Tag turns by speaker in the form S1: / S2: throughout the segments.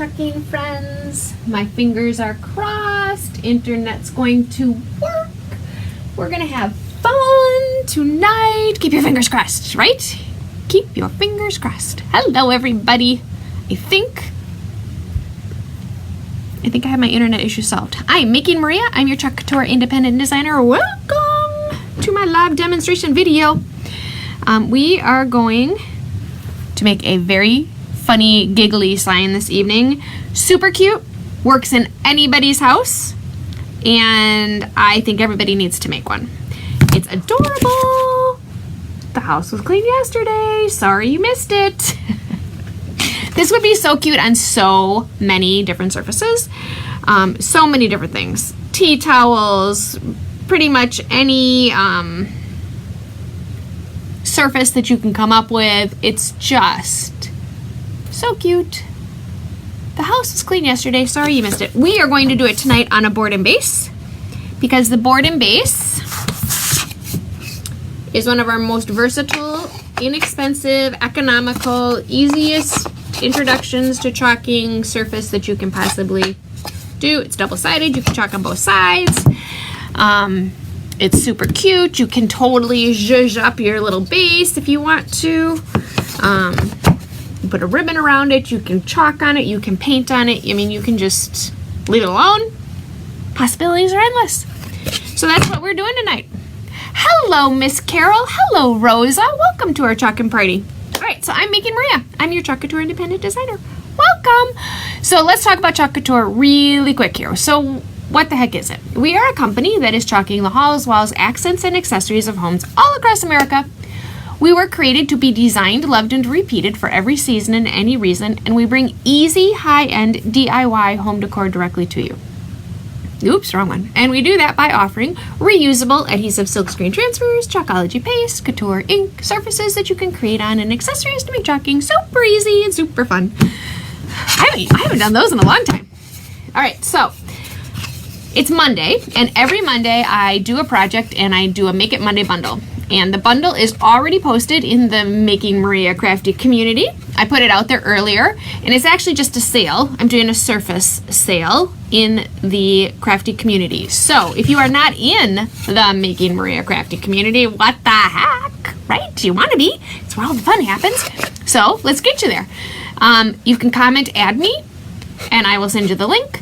S1: trucking friends. My fingers are crossed. Internet's going to work. We're gonna have fun tonight. Keep your fingers crossed, right? Keep your fingers crossed. Hello, everybody. I think I have my internet issue solved. I'm Making Maria. I'm your Chalk Couture independent designer. Welcome to my live demonstration video. We are going to make a very funny, giggly sign this evening. Super cute. Works in anybody's house. And I think everybody needs to make one. It's adorable. The house was cleaned yesterday. Sorry you missed it. This would be so cute on so many different surfaces. So many different things. Tea towels, pretty much any surface that you can come up with. It's just so cute. The house was cleaned yesterday. Sorry you missed it. We are going to do it tonight on a board and base because the board and base is one of our most versatile, inexpensive, economical, easiest introductions to chalking surface that you can possibly do. It's double-sided. You can chalk on both sides. It's super cute. You can totally zhuzh up your little base if you want to. You put a ribbon around it. You can chalk on it. You can paint on it. I mean, you can just leave it alone. Possibilities are endless. So that's what we're doing tonight. Hello, Miss Carol. Hello, Rosa. Welcome to our chalking party. All right, so I'm Making Maria. I'm your Chalk Couture independent designer. Welcome. So let's talk about Chalk Couture really quick here. So what the heck is it? We are a company that is chalking the halls, walls, accents, and accessories of homes all across America. We were created to be designed, loved, and repeated for every season and any reason, and we bring easy, high-end DIY home decor directly to you. Oops, wrong one. And we do that by offering reusable adhesive silkscreen transfers, Chalkology paste, couture ink, surfaces that you can create on, and accessories to make chalking super easy and super fun. I haven't done those in a long time. All right, so it's Monday, and every Monday I do a project and I do a Make It Monday bundle. And the bundle is already posted in the Making Maria Crafty community. I put it out there earlier, and it's actually just a sale. I'm doing a surface sale in the Crafty community. So if you are not in the Making Maria Crafty community, what the heck, right? You want to be. It's where all the fun happens. So let's get you there. You can comment, add me, and I will send you the link.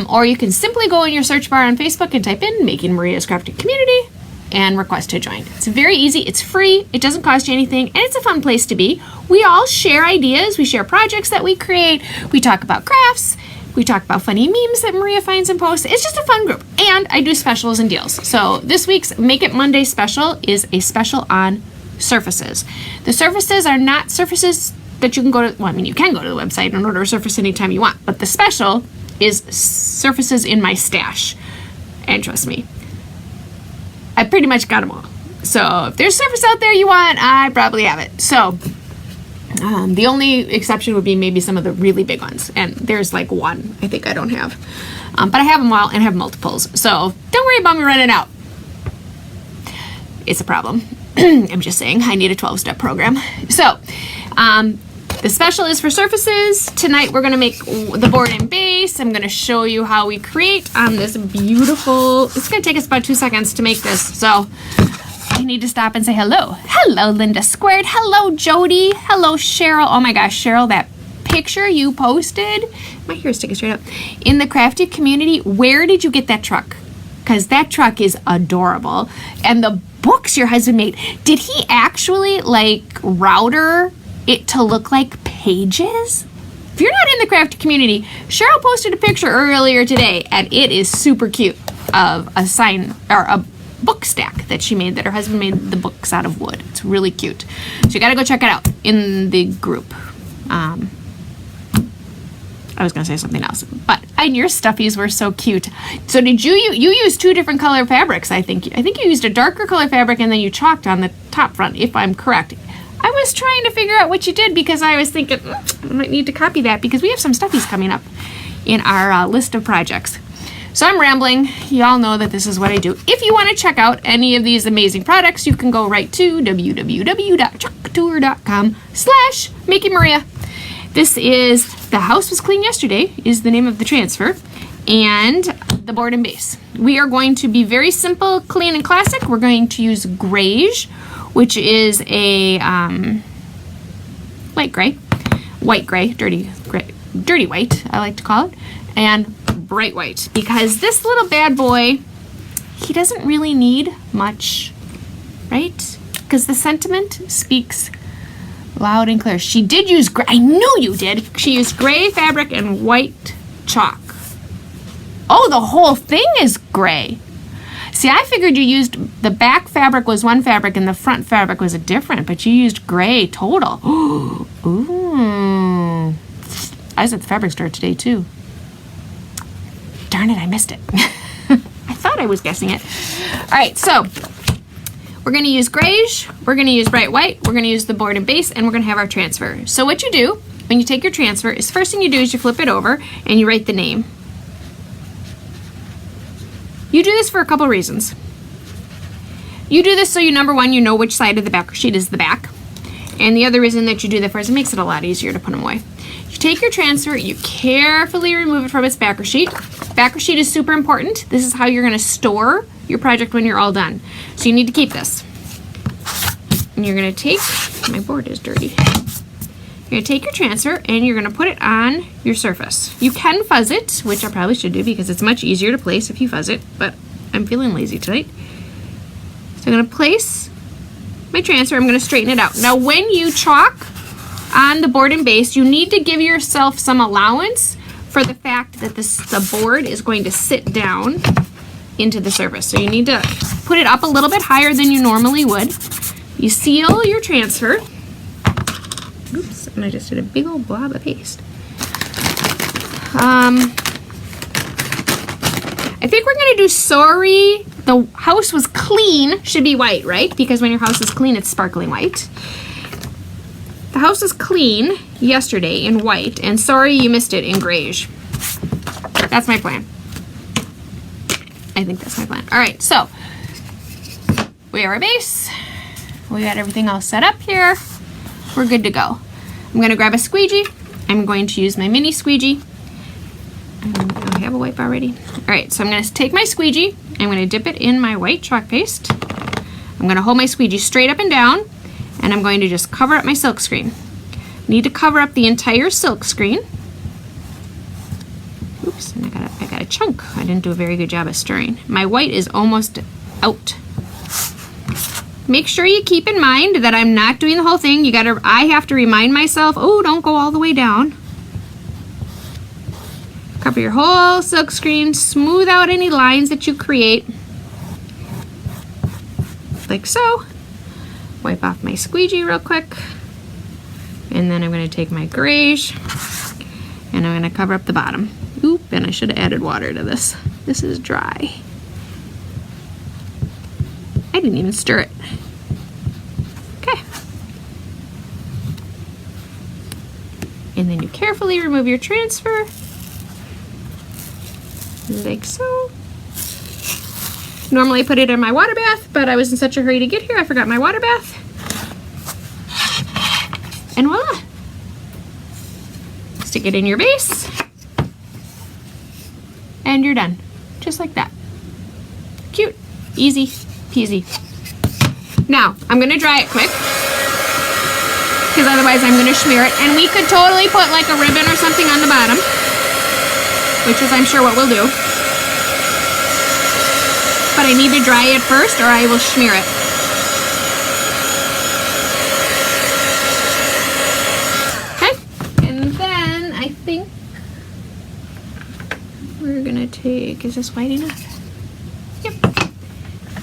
S1: Or you can simply go in your search bar on Facebook and type in Making Maria's Crafty community and request to join. It's very easy, it's free, it doesn't cost you anything, and it's a fun place to be. We all share ideas, we share projects that we create, we talk about crafts, we talk about funny memes that Maria finds and posts. It's just a fun group, and I do specials and deals. So this week's Make It Monday special is a special on surfaces. The surfaces are not surfaces that you can go to, well, I mean, you can go to the website and order a surface anytime you want, but the special is surfaces in my stash. And trust me, I pretty much got them all. So if there's surface out there you want, I probably have it. So the only exception would be maybe some of the really big ones. And there's like one I think I don't have. But I have them all and have multiples. So don't worry about me running out. It's a problem. I'm just saying I need a 12-step program. So the special is for surfaces. Tonight we're going to make the board and base. I'm going to show you how we create on this beautiful, it's going to take us about 2 seconds to make this. So I need to stop and say hello. Hello, Linda Squared. Hello, Jody. Hello, Cheryl. Oh my gosh, Cheryl, that picture you posted, my hair is sticking straight up, in the Crafty community, where did you get that truck? Because that truck is adorable. And the books your husband made, did he actually like router it to look like pages? If you're not in the Crafty community, Cheryl posted a picture earlier today, and it is super cute, of a sign or a book stack that she made, that her husband made the books out of wood. It's really cute. So you gotta go check it out in the group. I was gonna say something else, but and your stuffies were so cute. So did you used 2 different color fabrics? I think you used a darker color fabric and then you chalked on the top front, if I'm correct. I was trying to figure out what you did because I was thinking I might need to copy that because we have some stuffies coming up in our list of projects. So I'm rambling. You all know that this is what I do. If you want to check out any of these amazing products, you can go right to www.chalkcouture.com/makingmaria. This is The House Was Clean Yesterday is the name of the transfer, and the board and base. We are going to be very simple, clean, and classic. We're going to use Greige, which is a light gray, white gray, dirty white, I like to call it, and bright white, because this little bad boy, he doesn't really need much, right? Because the sentiment speaks loud and clear. She did use gray. I knew you did. She used gray fabric and white chalk. Oh, the whole thing is gray. See, I figured you used, the back fabric was one fabric and the front fabric was a different, but you used gray total. Ooh. I was at the fabric store today too. Darn it, I missed it. I thought I was guessing it. All right, so we're gonna use Greige, we're gonna use bright white, we're gonna use the board and base, and we're gonna have our transfer. So what you do when you take your transfer is, first thing you do is you flip it over and you write the name. You do this for a couple reasons. You do this so you, number one, you know which side of the back sheet is the back. And the other reason that you do that for is it makes it a lot easier to put them away. You take your transfer, you carefully remove it from its backer sheet. Backer sheet is super important. This is how you're gonna store your project when you're all done. So you need to keep this. And you're gonna take, my board is dirty. You're gonna take your transfer and you're gonna put it on your surface. You can fuzz it, which I probably should do because it's much easier to place if you fuzz it, but I'm feeling lazy tonight. So I'm gonna place my transfer, I'm gonna straighten it out. Now when you chalk on the board and base, you need to give yourself some allowance for the fact that the board is going to sit down into the surface. So you need to put it up a little bit higher than you normally would. You seal your transfer. Oops, and I just did a big old blob of paste. I think we're gonna do sorry the house was clean should be white, right? Because when your house is clean, it's sparkling white. The house is clean yesterday in white, and sorry you missed it in Greige. That's my plan. I think that's my plan. All right, so we have our base. We got everything all set up here. We're good to go. I'm gonna grab a squeegee. I'm going to use my mini squeegee. I have a wipe already. All right, so I'm gonna take my squeegee. I'm gonna dip it in my white chalk paste. I'm gonna hold my squeegee straight up and down, and I'm going to just cover up my silk screen. Need to cover up the entire silk screen. Oops, and I got a chunk. I didn't do a very good job of stirring. My white is almost out. Make sure you keep in mind that I'm not doing the whole thing. I have to remind myself, oh, don't go all the way down. Cover your whole silk screen, smooth out any lines that you create. Like so. Wipe off my squeegee real quick. And then I'm gonna take my Greige and I'm gonna cover up the bottom. Oop, and I should have added water to this. This is dry. I didn't even stir it. Okay. And then you carefully remove your transfer. Like so. Normally I put it in my water bath, but I was in such a hurry to get here, I forgot my water bath. And voila. Stick it in your base. And you're done. Just like that. Cute. Easy peasy. Now, I'm gonna dry it quick, because otherwise I'm gonna smear it. And we could totally put like a ribbon or something on the bottom, which is I'm sure what we'll do. But I need to dry it first or I will smear it. Okay, and then I think we're gonna take, is this white enough? Yep.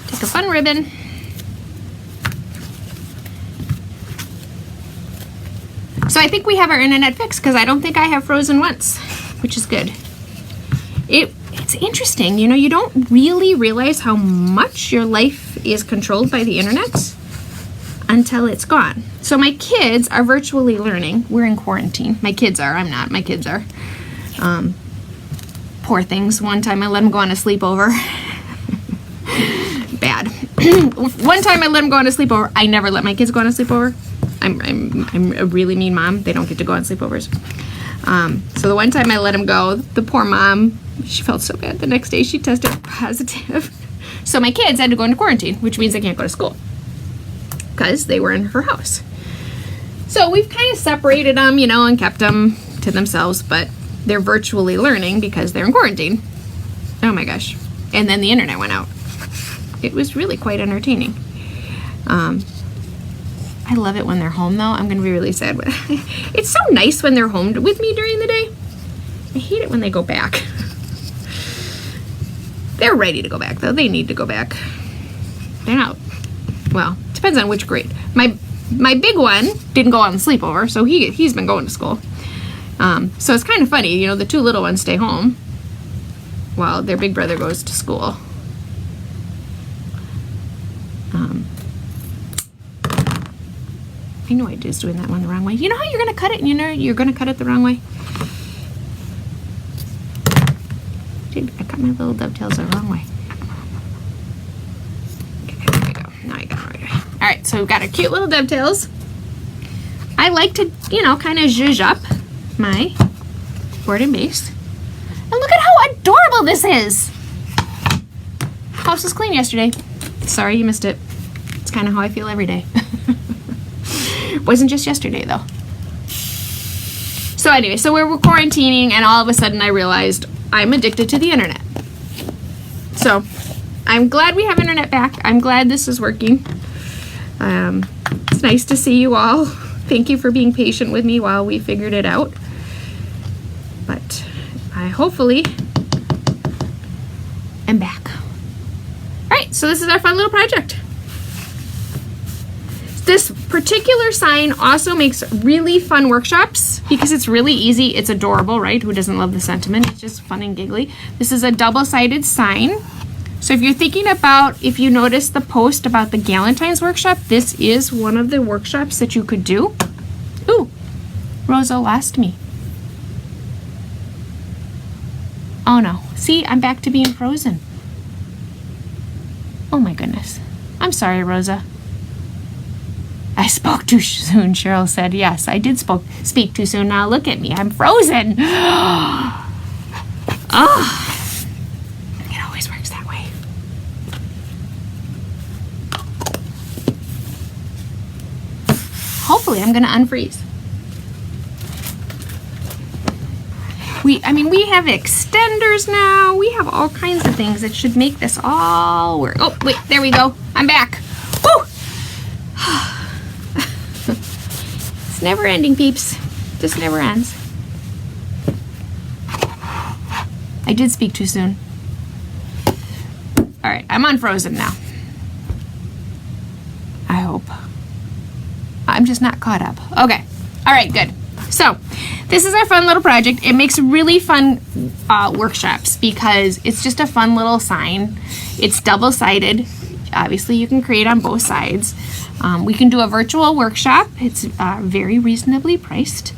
S1: Take a fun ribbon. So I think we have our internet fixed because I don't think I have frozen once, which is good. It's interesting, you know, you don't really realize how much your life is controlled by the internet until it's gone. So my kids are virtually learning. We're in quarantine. My kids are, I'm not, my kids are. Poor things. One time I let them go on a sleepover. Bad. One time I let them go on a sleepover. I never let my kids go on a sleepover. I'm a really mean mom. They don't get to go on sleepovers. So the one time I let him go, the poor mom, she felt so bad. The next day she tested positive. So my kids had to go into quarantine, which means they can't go to school because they were in her house. So we've kind of separated them, you know, and kept them to themselves, but they're virtually learning because they're in quarantine. Oh my gosh. And then the internet went out. It was really quite entertaining. I love it when they're home, though. I'm going to be really sad. It's so nice when they're home with me during the day. I hate it when they go back. They're ready to go back, though. They need to go back. They're not, well, depends on which grade. My big one didn't go on sleepover, so he's been going to school. So it's kind of funny, you know, the two little ones stay home while their big brother goes to school. I know I just doing that one the wrong way. You know how you're going to cut it and you know you're going to cut it the wrong way? Dude, I cut my little dovetails the wrong way. Okay, there we go. Now I got it right way. All right, so we've got our cute little dovetails. I like to, you know, kind of zhuzh up my board and base. And look at how adorable this is. House was clean yesterday. Sorry you missed it. It's kind of how I feel every day. Wasn't just yesterday though. So anyway, so we're quarantining and all of a sudden I realized I'm addicted to the internet. So I'm glad we have internet back. I'm glad this is working. It's nice to see you all. Thank you for being patient with me while we figured it out. But I hopefully am back. All right, so this is our fun little project. This particular sign also makes really fun workshops because it's really easy. It's adorable, right? Who doesn't love the sentiment? It's just fun and giggly. This is a double-sided sign. So if you're thinking about, if you noticed the post about the Galentine's workshop, this is one of the workshops that you could do. Ooh, Rosa lost me. Oh no, see, I'm back to being frozen. Oh my goodness. I'm sorry, Rosa. I spoke too soon, Cheryl said. Yes, I did speak too soon. Now look at me. I'm frozen. Oh, it always works that way. Hopefully I'm going to unfreeze. We have extenders now. We have all kinds of things that should make this all work. Oh, wait, there we go. I'm back. Woo! It's never ending, peeps. This never ends. I did speak too soon. All right, I'm unfrozen now. I hope. I'm just not caught up. Okay. All right, good. So this is our fun little project. It makes really fun workshops because it's just a fun little sign. It's double-sided. Obviously, you can create on both sides. We can do a virtual workshop. It's very reasonably priced.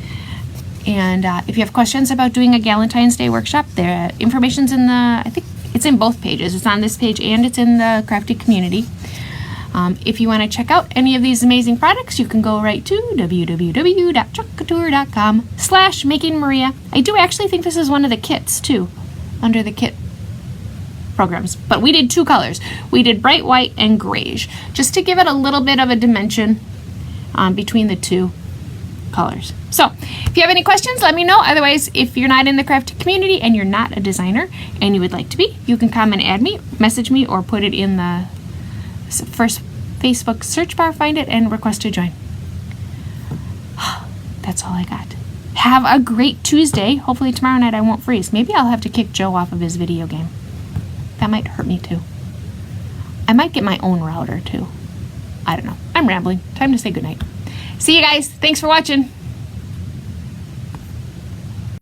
S1: And if you have questions about doing a Galentine's Day workshop, the information's in the, I think it's in both pages. It's on this page and it's in the Crafty community. If you want to check out any of these amazing products, you can go right to www.chalkcouture.com/makingmaria. I do actually think this is one of the kits too, under the kit programs. But we did two colors. We did bright white and grayish, just to give it a little bit of a dimension between the two colors. So if you have any questions, let me know. Otherwise, if you're not in the Crafty community and you're not a designer and you would like to be, you can come and add me, message me, or put it in the first Facebook search bar, find it, and request to join. That's all I got. Have a great Tuesday. Hopefully tomorrow night I won't freeze. Maybe I'll have to kick Joe off of his video game. That might hurt me too. I might get my own router too. I don't know. I'm rambling. Time to say goodnight. See you guys. Thanks for watching.